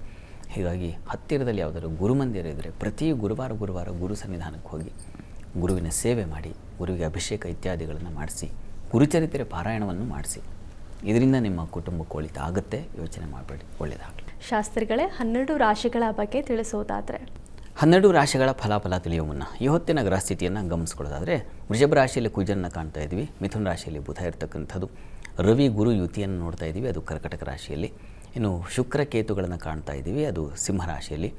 ಹೀಗಾಗಿ ಹತ್ತಿರದಲ್ಲಿ ಯಾವುದಾದ್ರು ಗುರುಮಂದಿರ ಇದ್ದರೆ ಪ್ರತಿ ಗುರುವಾರ ಗುರು ಸನ್ನಿಧಾನಕ್ಕೆ ಹೋಗಿ ಗುರುವಿನ ಸೇವೆ ಮಾಡಿ, ಗುರುವಿಗೆ ಅಭಿಷೇಕ ಇತ್ಯಾದಿಗಳನ್ನು ಮಾಡಿಸಿ, ಗುರುಚರಿತ್ರೆ ಪಾರಾಯಣವನ್ನು ಮಾಡಿಸಿ. ಇದರಿಂದ ನಿಮ್ಮ ಕುಟುಂಬಕ್ಕೆ ಒಳಿತ ಆಗುತ್ತೆ, ಯೋಚನೆ ಮಾಡಬೇಡಿ, ಒಳ್ಳೆಯದಾಗಲಿ. ಶಾಸ್ತ್ರಿಗಳೇ, 12 ರಾಶಿಗಳ ಬಗ್ಗೆ ತಿಳಿಸೋದಾದರೆ? 12 ರಾಶಿಗಳ ಫಲಾಫಲ ತಿಳಿಯುವ ಮುನ್ನ ಈ ಹೊತ್ತಿನ ಗ್ರಹ ಸ್ಥಿತಿಯನ್ನು ಗಮನಿಸ್ಕೊಳ್ಳೋದಾದರೆ, ವೃಷಭ ರಾಶಿಯಲ್ಲಿ ಕುಜನ ಕಾಣ್ತಾ ಇದ್ವಿ, ಮಿಥುನ ರಾಶಿಯಲ್ಲಿ ಬುಧ ಇರತಕ್ಕಂಥದ್ದು, ರವಿ ಗುರು ಯುತಿಯನ್ನು ನೋಡ್ತಾ ಇದ್ದೀವಿ, ಅದು ಕರ್ಕಟಕ ರಾಶಿಯಲ್ಲಿ. ಇನ್ನು ಶುಕ್ರ ಕೇತುಗಳನ್ನು ಕಾಣ್ತಾ ಇದ್ದೀವಿ, ಅದು ಸಿಂಹ ರಾಶಿಯಲ್ಲಿ.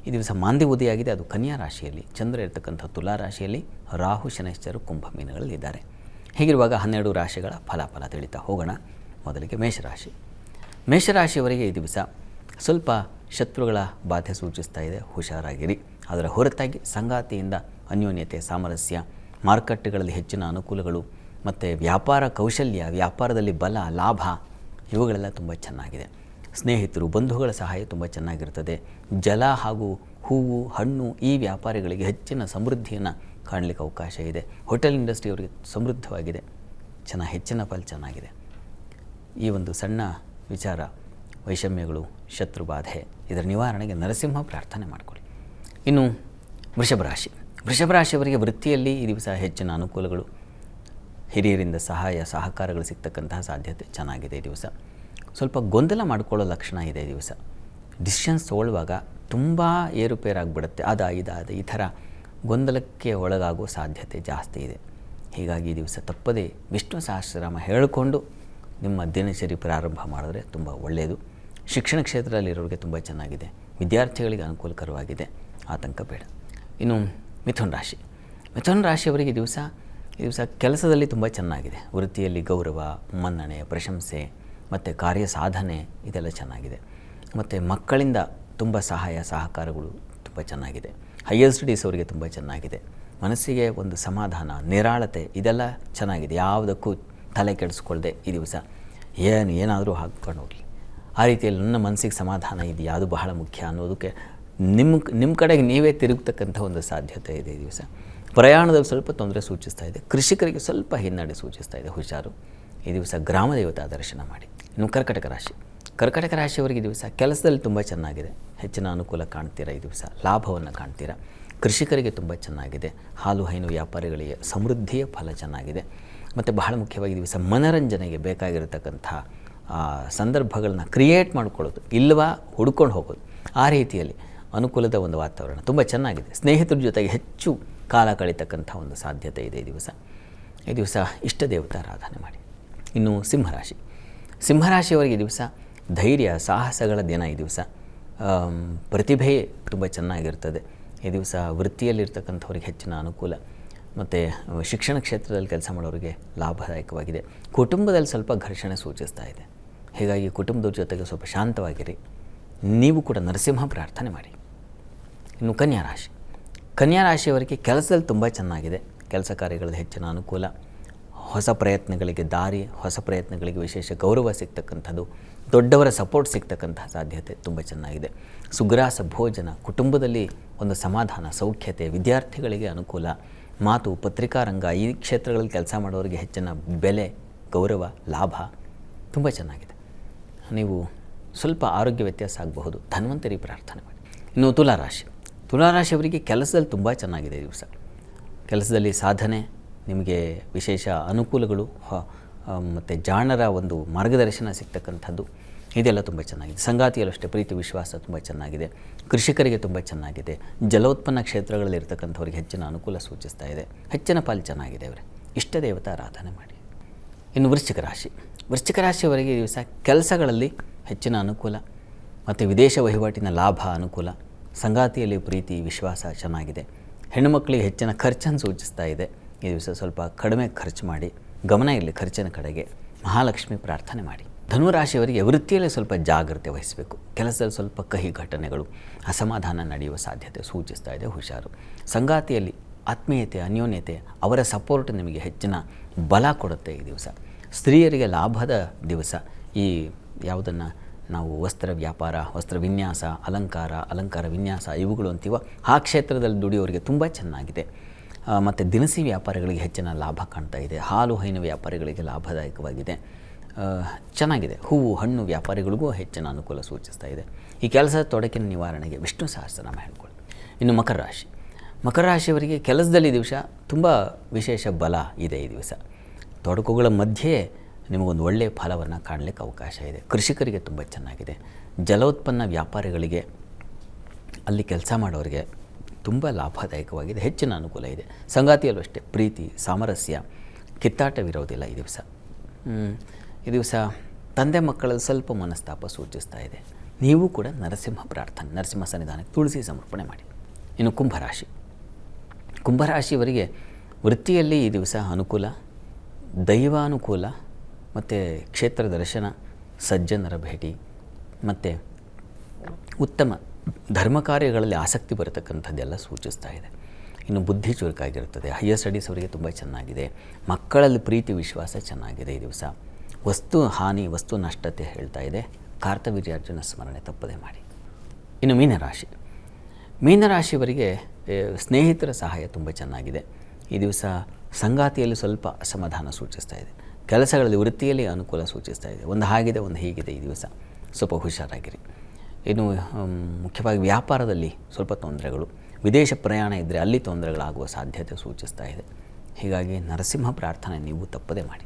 ಈ ದಿವಸ ಮಾಂದಿ ಉದಯಾಗಿದೆ, ಅದು ಕನ್ಯಾ ರಾಶಿಯಲ್ಲಿ. ಚಂದ್ರ ಇರತಕ್ಕಂಥ ತುಲಾ ರಾಶಿಯಲ್ಲಿ, ರಾಹು ಶನೈಶ್ಚರು ಕುಂಭ ಮೀನಗಳಲ್ಲಿದ್ದಾರೆ. ಹೀಗಿರುವಾಗ 12 ರಾಶಿಗಳ ಫಲಾಫಲ ತಿಳಿತಾ ಹೋಗೋಣ. ಮೊದಲಿಗೆ ಮೇಷರಾಶಿ. ಮೇಷರಾಶಿಯವರಿಗೆ ಈ ದಿವಸ ಸ್ವಲ್ಪ ಶತ್ರುಗಳ ಬಾಧೆ ಸೂಚಿಸ್ತಾ ಇದೆ, ಹುಷಾರಾಗಿರಿ. ಅದರ ಹೊರತಾಗಿ ಸಂಗಾತಿಯಿಂದ ಅನ್ಯೋನ್ಯತೆ, ಸಾಮರಸ್ಯ, ಮಾರುಕಟ್ಟೆಗಳಲ್ಲಿ ಹೆಚ್ಚಿನ ಅನುಕೂಲಗಳು ಮತ್ತು ವ್ಯಾಪಾರ ಕೌಶಲ್ಯ, ವ್ಯಾಪಾರದಲ್ಲಿ ಬಲ, ಲಾಭ ಇವುಗಳೆಲ್ಲ ತುಂಬ ಚೆನ್ನಾಗಿದೆ. ಸ್ನೇಹಿತರು, ಬಂಧುಗಳ ಸಹಾಯ ತುಂಬ ಚೆನ್ನಾಗಿರ್ತದೆ. ಜಲ ಹಾಗೂ ಹೂವು, ಹಣ್ಣು ಈ ವ್ಯಾಪಾರಿಗಳಿಗೆ ಹೆಚ್ಚಿನ ಸಮೃದ್ಧಿಯನ್ನು ಕಾಣಲಿಕ್ಕೆ ಅವಕಾಶ ಇದೆ. ಹೋಟೆಲ್ ಇಂಡಸ್ಟ್ರಿ ಅವರಿಗೆ ಸಮೃದ್ಧವಾಗಿದೆ, ಹೆಚ್ಚಿನ ಫಲ ಚೆನ್ನಾಗಿದೆ. ಈ ಒಂದು ಸಣ್ಣ ವಿಚಾರ, ವೈಷಮ್ಯಗಳು, ಶತ್ರುಬಾಧೆ, ಇದರ ನಿವಾರಣೆಗೆ ನರಸಿಂಹ ಪ್ರಾರ್ಥನೆ ಮಾಡಿಕೊಳ್ಳಿ. ಇನ್ನು ವೃಷಭ ರಾಶಿ. ವೃಷಭ ರಾಶಿಯವರಿಗೆ ವೃತ್ತಿಯಲ್ಲಿ ಈ ದಿವಸ ಹೆಚ್ಚಿನ ಅನುಕೂಲಗಳು, ಹಿರಿಯರಿಂದ ಸಹಾಯ ಸಹಕಾರಗಳು ಸಿಗ್ತಕ್ಕಂತಹ ಸಾಧ್ಯತೆ ಚೆನ್ನಾಗಿದೆ. ಈ ದಿವಸ ಸ್ವಲ್ಪ ಗೊಂದಲ ಮಾಡಿಕೊಳ್ಳೋ ಲಕ್ಷಣ ಇದೆ. ಈ ದಿವಸ ಡಿಸಿಷನ್ಸ್ ತೊಗೊಳ್ಳುವಾಗ ತುಂಬ ಏರುಪೇರಾಗಿಬಿಡುತ್ತೆ, ಇದಾದ ಈ ಥರ ಗೊಂದಲಕ್ಕೆ ಒಳಗಾಗುವ ಸಾಧ್ಯತೆ ಜಾಸ್ತಿ ಇದೆ. ಹೀಗಾಗಿ ಈ ದಿವಸ ತಪ್ಪದೇ ವಿಷ್ಣು ಸಹಸ್ರನಾಮ ಹೇಳಿಕೊಂಡು ನಿಮ್ಮ ದಿನಚರಿ ಪ್ರಾರಂಭ ಮಾಡಿದ್ರೆ ತುಂಬ ಒಳ್ಳೆಯದು. ಶಿಕ್ಷಣ ಕ್ಷೇತ್ರದಲ್ಲಿರೋರಿಗೆ ತುಂಬ ಚೆನ್ನಾಗಿದೆ, ವಿದ್ಯಾರ್ಥಿಗಳಿಗೆ ಅನುಕೂಲಕರವಾಗಿದೆ, ಆತಂಕ ಬೇಡ. ಇನ್ನು ಮಿಥುನ ರಾಶಿ. ಮಿಥುನ ರಾಶಿಯವರಿಗೆ ಈ ದಿವಸ ಕೆಲಸದಲ್ಲಿ ತುಂಬ ಚೆನ್ನಾಗಿದೆ. ವೃತ್ತಿಯಲ್ಲಿ ಗೌರವ, ಮನ್ನಣೆ, ಪ್ರಶಂಸೆ ಮತ್ತು ಕಾರ್ಯ ಸಾಧನೆ ಇದೆಲ್ಲ ಚೆನ್ನಾಗಿದೆ. ಮತ್ತು ಮಕ್ಕಳಿಂದ ತುಂಬ ಸಹಾಯ ಸಹಕಾರಗಳು ತುಂಬ ಚೆನ್ನಾಗಿದೆ. ಹೈಯರ್ ಸ್ಟಡೀಸ್ ಅವರಿಗೆ ತುಂಬ ಚೆನ್ನಾಗಿದೆ. ಮನಸ್ಸಿಗೆ ಒಂದು ಸಮಾಧಾನ, ನಿರಾಳತೆ ಇದೆಲ್ಲ ಚೆನ್ನಾಗಿದೆ. ಯಾವುದಕ್ಕೂ ತಲೆ ಕೆಡಿಸ್ಕೊಳ್ದೆ ಈ ದಿವಸ ಏನಾದರೂ ಹಾಕ್ಕೊಂಡು ಹೋಗಲಿ, ಆ ರೀತಿಯಲ್ಲಿ ನನ್ನ ಮನಸ್ಸಿಗೆ ಸಮಾಧಾನ ಇದೆಯಾ ಅದು ಬಹಳ ಮುಖ್ಯ ಅನ್ನೋದಕ್ಕೆ ನಿಮ್ಮ ಕಡೆಗೆ ನೀವೇ ತಿರುಗತಕ್ಕಂಥ ಒಂದು ಸಾಧ್ಯತೆ ಇದೆ. ಈ ದಿವಸ ಪ್ರಯಾಣದಲ್ಲಿ ಸ್ವಲ್ಪ ತೊಂದರೆ ಸೂಚಿಸ್ತಾ ಇದೆ. ಕೃಷಿಕರಿಗೆ ಸ್ವಲ್ಪ ಹಿನ್ನಡೆ ಸೂಚಿಸ್ತಾ ಇದೆ, ಹುಷಾರು. ಈ ದಿವಸ ಗ್ರಾಮ ದೇವತಾ ದರ್ಶನ ಮಾಡಿ. ಇನ್ನು ಕರ್ಕಟಕ ರಾಶಿ. ಕರ್ಕಟಕ ರಾಶಿಯವರಿಗೆ ಈ ದಿವಸ ಕೆಲಸದಲ್ಲಿ ತುಂಬ ಚೆನ್ನಾಗಿದೆ, ಹೆಚ್ಚಿನ ಅನುಕೂಲ ಕಾಣ್ತೀರಾ. ಈ ದಿವಸ ಲಾಭವನ್ನು ಕಾಣ್ತೀರಾ. ಕೃಷಿಕರಿಗೆ ತುಂಬ ಚೆನ್ನಾಗಿದೆ. ಹಾಲು ಹೈನು ವ್ಯಾಪಾರಿಗಳಿಗೆ ಸಮೃದ್ಧಿಯ ಫಲ ಚೆನ್ನಾಗಿದೆ. ಮತ್ತು ಬಹಳ ಮುಖ್ಯವಾಗಿ ದಿವಸ ಮನರಂಜನೆಗೆ ಬೇಕಾಗಿರತಕ್ಕಂಥ ಸಂದರ್ಭಗಳನ್ನ ಕ್ರಿಯೇಟ್ ಮಾಡ್ಕೊಳ್ಳೋದು, ಇಲ್ಲವಾ ಹುಡ್ಕೊಂಡು ಹೋಗೋದು, ಆ ರೀತಿಯಲ್ಲಿ ಅನುಕೂಲದ ಒಂದು ವಾತಾವರಣ ತುಂಬ ಚೆನ್ನಾಗಿದೆ. ಸ್ನೇಹಿತರ ಜೊತೆಗೆ ಹೆಚ್ಚು ಕಾಲ ಕಳೀತಕ್ಕಂಥ ಒಂದು ಸಾಧ್ಯತೆ ಇದೆ ಈ ದಿವಸ ಇಷ್ಟ ದೇವತಾರಾಧನೆ ಮಾಡಿ. ಇನ್ನು ಸಿಂಹರಾಶಿ. ಸಿಂಹರಾಶಿಯವರಿಗೆ ಈ ದಿವಸ ಧೈರ್ಯ ಸಾಹಸಗಳ ದಿನ. ಈ ದಿವಸ ಪ್ರತಿಭೆ ತುಂಬ ಚೆನ್ನಾಗಿರ್ತದೆ. ಈ ದಿವಸ ವೃತ್ತಿಯಲ್ಲಿರ್ತಕ್ಕಂಥವ್ರಿಗೆ ಹೆಚ್ಚಿನ ಅನುಕೂಲ ಮತ್ತು ಶಿಕ್ಷಣ ಕ್ಷೇತ್ರದಲ್ಲಿ ಕೆಲಸ ಮಾಡೋರಿಗೆ ಲಾಭದಾಯಕವಾಗಿದೆ. ಕುಟುಂಬದಲ್ಲಿ ಸ್ವಲ್ಪ ಘರ್ಷಣೆ ಸೂಚಿಸ್ತಾ ಇದೆ. ಹೀಗಾಗಿ ಕುಟುಂಬದವ್ರ ಜೊತೆಗೆ ಸ್ವಲ್ಪ ಶಾಂತವಾಗಿರಿ. ನೀವು ಕೂಡ ನರಸಿಂಹ ಪ್ರಾರ್ಥನೆ ಮಾಡಿ. ಇನ್ನು ಕನ್ಯಾ ರಾಶಿ. ಕನ್ಯಾ ರಾಶಿಯವರಿಗೆ ಕೆಲಸದಲ್ಲಿ ತುಂಬ ಚೆನ್ನಾಗಿದೆ. ಕೆಲಸ ಕಾರ್ಯಗಳಲ್ಲಿ ಹೆಚ್ಚಿನ ಅನುಕೂಲ, ಹೊಸ ಪ್ರಯತ್ನಗಳಿಗೆ ದಾರಿ, ಹೊಸ ಪ್ರಯತ್ನಗಳಿಗೆ ವಿಶೇಷ ಗೌರವ ಸಿಗ್ತಕ್ಕಂಥದ್ದು, ದೊಡ್ಡವರ ಸಪೋರ್ಟ್ ಸಿಗ್ತಕ್ಕಂತಹ ಸಾಧ್ಯತೆ ತುಂಬ ಚೆನ್ನಾಗಿದೆ. ಸುಗ್ರಾಸ ಭೋಜನ, ಕುಟುಂಬದಲ್ಲಿ ಒಂದು ಸಮಾಧಾನ, ಸೌಖ್ಯತೆ, ವಿದ್ಯಾರ್ಥಿಗಳಿಗೆ ಅನುಕೂಲ, ಮಾತು, ಪತ್ರಿಕಾರಂಗ ಈ ಕ್ಷೇತ್ರಗಳಲ್ಲಿ ಕೆಲಸ ಮಾಡೋರಿಗೆ ಹೆಚ್ಚಿನ ಬೆಲೆ, ಗೌರವ, ಲಾಭ ತುಂಬ ಚೆನ್ನಾಗಿದೆ. ನೀವು ಸ್ವಲ್ಪ ಆರೋಗ್ಯ ವ್ಯತ್ಯಾಸ ಆಗಬಹುದು, ಧನ್ವಂತರಿ ಪ್ರಾರ್ಥನೆ ಮಾಡಿ. ಇನ್ನು ತುಲಾರಾಶಿ. ತುಲಾರಾಶಿಯವರಿಗೆ ಕೆಲಸದಲ್ಲಿ ತುಂಬ ಚೆನ್ನಾಗಿದೆ. ಈ ದಿವಸ ಕೆಲಸದಲ್ಲಿ ಸಾಧನೆ, ನಿಮಗೆ ವಿಶೇಷ ಅನುಕೂಲಗಳು ಮತ್ತು ಜಾಣರ ಒಂದು ಮಾರ್ಗದರ್ಶನ ಸಿಗ್ತಕ್ಕಂಥದ್ದು ಇದೆಲ್ಲ ತುಂಬ ಚೆನ್ನಾಗಿದೆ. ಸಂಗಾತಿಯಲ್ಲೂ ಅಷ್ಟೇ ಪ್ರೀತಿ ವಿಶ್ವಾಸ ತುಂಬ ಚೆನ್ನಾಗಿದೆ. ಕೃಷಿಕರಿಗೆ ತುಂಬ ಚೆನ್ನಾಗಿದೆ. ಜಲೋತ್ಪನ್ನ ಕ್ಷೇತ್ರಗಳಲ್ಲಿ ಇರ್ತಕ್ಕಂಥವ್ರಿಗೆ ಹೆಚ್ಚಿನ ಅನುಕೂಲ ಸೂಚಿಸ್ತಾ ಇದೆ. ಹೆಚ್ಚಿನ ಪಾಲು ಚೆನ್ನಾಗಿದೆ. ಅವರೇ ಇಷ್ಟ ದೇವತಾ ಆರಾಧನೆ ಮಾಡಿ. ಇನ್ನು ವೃಶ್ಚಿಕ ರಾಶಿ. ವೃಶ್ಚಿಕ ರಾಶಿಯವರಿಗೆ ಈ ದಿವಸ ಕೆಲಸಗಳಲ್ಲಿ ಹೆಚ್ಚಿನ ಅನುಕೂಲ ಮತ್ತು ವಿದೇಶ ವಹಿವಾಟಿನ ಲಾಭ, ಅನುಕೂಲ. ಸಂಗಾತಿಯಲ್ಲಿ ಪ್ರೀತಿ ವಿಶ್ವಾಸ ಚೆನ್ನಾಗಿದೆ. ಹೆಣ್ಣುಮಕ್ಕಳಿಗೆ ಹೆಚ್ಚಿನ ಖರ್ಚನ್ನು ಸೂಚಿಸ್ತಾ ಇದೆ. ಈ ದಿವಸ ಸ್ವಲ್ಪ ಕಡಿಮೆ ಖರ್ಚು ಮಾಡಿ, ಗಮನ ಇರಲಿ ಖರ್ಚಿನ ಕಡೆಗೆ. ಮಹಾಲಕ್ಷ್ಮಿ ಪ್ರಾರ್ಥನೆ ಮಾಡಿ. ಧನುರಾಶಿಯವರಿಗೆ ವೃತ್ತಿಯಲ್ಲಿ ಸ್ವಲ್ಪ ಜಾಗ್ರತೆ ವಹಿಸಬೇಕು. ಕೆಲಸದಲ್ಲಿ ಸ್ವಲ್ಪ ಕಹಿ ಘಟನೆಗಳು, ಅಸಮಾಧಾನ ನಡೆಯುವ ಸಾಧ್ಯತೆ ಸೂಚಿಸ್ತಾ ಇದೆ, ಹುಷಾರು. ಸಂಗಾತಿಯಲ್ಲಿ ಆತ್ಮೀಯತೆ, ಅನ್ಯೋನ್ಯತೆ, ಅವರ ಸಪೋರ್ಟ್ ನಿಮಗೆ ಹೆಚ್ಚಿನ ಬಲ ಕೊಡುತ್ತೆ. ಈ ದಿವಸ ಸ್ತ್ರೀಯರಿಗೆ ಲಾಭದ ದಿವಸ. ಈ ಯಾವುದನ್ನು ನಾವು ವಸ್ತ್ರ ವ್ಯಾಪಾರ, ವಸ್ತ್ರ ವಿನ್ಯಾಸ, ಅಲಂಕಾರ ವಿನ್ಯಾಸ ಇವುಗಳು ಅಂತೀವ, ಆ ಕ್ಷೇತ್ರದಲ್ಲಿ ದುಡಿಯೋರಿಗೆ ತುಂಬ ಚೆನ್ನಾಗಿದೆ. ಮತ್ತು ದಿನಸಿ ವ್ಯಾಪಾರಿಗಳಿಗೆ ಹೆಚ್ಚಿನ ಲಾಭ ಕಾಣ್ತಾ ಇದೆ. ಹಾಲು ಹೈನು ವ್ಯಾಪಾರಿಗಳಿಗೆ ಲಾಭದಾಯಕವಾಗಿದೆ. ಚೆನ್ನಾಗಿದೆ. ಹೂವು ಹಣ್ಣು ವ್ಯಾಪಾರಿಗಳಿಗೂ ಹೆಚ್ಚಿನ ಅನುಕೂಲ ಸೂಚಿಸ್ತಾ ಇದೆ. ಈ ಕೆಲಸದ ತೊಡಕಿನ ನಿವಾರಣೆಗೆ ವಿಷ್ಣು ಸಹಸ್ರನಾಮ ಹೇಳ್ಕೊಳ್ಳಿ. ಇನ್ನು ಮಕರ ರಾಶಿ. ಮಕರ ರಾಶಿಯವರಿಗೆ ಕೆಲಸದಲ್ಲಿ ಈ ದಿವಸ ತುಂಬ ವಿಶೇಷ ಬಲ ಇದೆ. ಈ ದಿವಸ ತೊಡಕುಗಳ ಮಧ್ಯೆ ನಿಮಗೊಂದು ಒಳ್ಳೆಯ ಫಲವನ್ನು ಕಾಣಲಿಕ್ಕೆ ಅವಕಾಶ ಇದೆ. ಕೃಷಿಕರಿಗೆ ತುಂಬ ಚೆನ್ನಾಗಿದೆ. ಜಲೋತ್ಪನ್ನ ವ್ಯಾಪಾರಿಗಳಿಗೆ, ಅಲ್ಲಿ ಕೆಲಸ ಮಾಡೋರಿಗೆ ತುಂಬ ಲಾಭದಾಯಕವಾಗಿದೆ. ಹೆಚ್ಚಿನ ಅನುಕೂಲ ಇದೆ. ಸಂಗಾತಿಯಲ್ಲೂ ಅಷ್ಟೇ ಪ್ರೀತಿ ಸಾಮರಸ್ಯ, ಕಿತ್ತಾಟವಿರೋದಿಲ್ಲ ಈ ದಿವಸ. ಈ ದಿವಸ ತಂದೆ ಮಕ್ಕಳಲ್ಲಿ ಸ್ವಲ್ಪ ಮನಸ್ತಾಪ ಸೂಚಿಸ್ತಾ ಇದೆ. ನೀವು ಕೂಡ ನರಸಿಂಹ ಸನ್ನಿಧಾನಕ್ಕೆ ತುಳಸಿ ಸಮರ್ಪಣೆ ಮಾಡಿ. ಇನ್ನು ಕುಂಭರಾಶಿ. ಕುಂಭರಾಶಿಯವರಿಗೆ ವೃತ್ತಿಯಲ್ಲಿ ಈ ದಿವಸ ಅನುಕೂಲ, ದೈವಾನುಕೂಲ ಮತ್ತು ಕ್ಷೇತ್ರ ದರ್ಶನ, ಸಜ್ಜನರ ಭೇಟಿ ಮತ್ತು ಉತ್ತಮ ಧರ್ಮ ಕಾರ್ಯಗಳಲ್ಲಿ ಆಸಕ್ತಿ ಬರತಕ್ಕಂಥದ್ದೆಲ್ಲ ಸೂಚಿಸ್ತಾ ಇದೆ. ಇನ್ನು ಬುದ್ಧಿ ಚುರುಕಾಗಿರುತ್ತದೆ. ಹೈಯರ್ ಸ್ಟಡೀಸ್ ಅವರಿಗೆ ತುಂಬ ಚೆನ್ನಾಗಿದೆ. ಮಕ್ಕಳಲ್ಲಿ ಪ್ರೀತಿ ವಿಶ್ವಾಸ ಚೆನ್ನಾಗಿದೆ. ಈ ದಿವಸ ವಸ್ತು ಹಾನಿ ವಸ್ತು ನಷ್ಟತೆ ಹೇಳ್ತಾ ಇದೆ. ಕಾರ್ತವೀರ್ಯಾರ್ಜುನ ಸ್ಮರಣೆ ತಪ್ಪದೆ ಮಾಡಿ. ಇನ್ನು ಮೀನರಾಶಿ. ಮೀನರಾಶಿಯವರಿಗೆ ಸ್ನೇಹಿತರ ಸಹಾಯ ತುಂಬ ಚೆನ್ನಾಗಿದೆ. ಈ ದಿವಸ ಸಂಗಾತಿಯಲ್ಲಿ ಸ್ವಲ್ಪ ಅಸಮಾಧಾನ ಸೂಚಿಸ್ತಾ ಇದೆ. ಕೆಲಸಗಳಲ್ಲಿ ವೃತ್ತಿಯಲ್ಲಿ ಅನುಕೂಲ ಸೂಚಿಸ್ತಾ ಇದೆ. ಒಂದು ಹಾಗಿದೆ ಒಂದು ಹೀಗಿದೆ. ಈ ದಿವಸ ಸ್ವಲ್ಪ ಹುಷಾರಾಗಿರಿ. ಇನ್ನು ಮುಖ್ಯವಾಗಿ ವ್ಯಾಪಾರದಲ್ಲಿ ಸ್ವಲ್ಪ ತೊಂದರೆಗಳು, ವಿದೇಶ ಪ್ರಯಾಣ ಇದ್ದರೆ ಅಲ್ಲಿ ತೊಂದರೆಗಳಾಗುವ ಸಾಧ್ಯತೆ ಸೂಚಿಸ್ತಾ ಇದೆ. ಹೀಗಾಗಿ ನರಸಿಂಹ ಪ್ರಾರ್ಥನೆ ನೀವು ತಪ್ಪದೆ ಮಾಡಿ.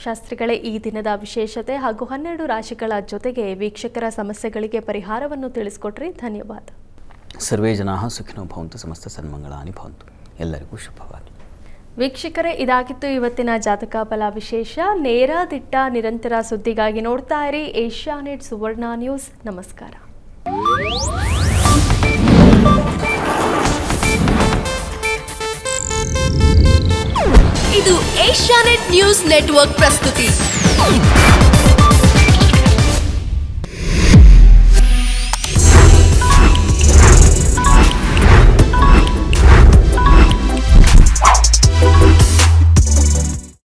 ಶಾಸ್ತ್ರಿಗಳೇ, ಈ ದಿನದ ವಿಶೇಷತೆ ಹಾಗೂ 12 ರಾಶಿಗಳ ಜೊತೆಗೆ ವೀಕ್ಷಕರ ಸಮಸ್ಯೆಗಳಿಗೆ ಪರಿಹಾರವನ್ನು ತಿಳಿಸ್ಕೊಟ್ರಿ. ಧನ್ಯವಾದ. ಸರ್ವೇ ಜನಾಃ ಸುಖಿನೋ ಭವಂತು, ಸಮಸ್ತ ಸನ್ಮಂಗಳಾನಿ ಭವಂತು. ಎಲ್ಲರಿಗೂ ಶುಭವಾಗಲಿ. ವೀಕ್ಷಕರೇ, ಇದಾಗಿತ್ತು ಇವತ್ತಿನ ಜಾತಕ ಫಲ ವಿಶೇಷ. ನೇರ ದಿಟ್ಟ ನಿರಂತರ ಸುದ್ದಿಗಾಗಿ ನೋಡ್ತಾ ಇರಿ ಏಷ್ಯಾನೆಟ್ ಸುವರ್ಣ ನ್ಯೂಸ್. ನಮಸ್ಕಾರ. ಇದು ಏಷ್ಯಾನೆಟ್ ನ್ಯೂಸ್ ನೆಟ್ವರ್ಕ್ ಪ್ರಸ್ತುತಿ.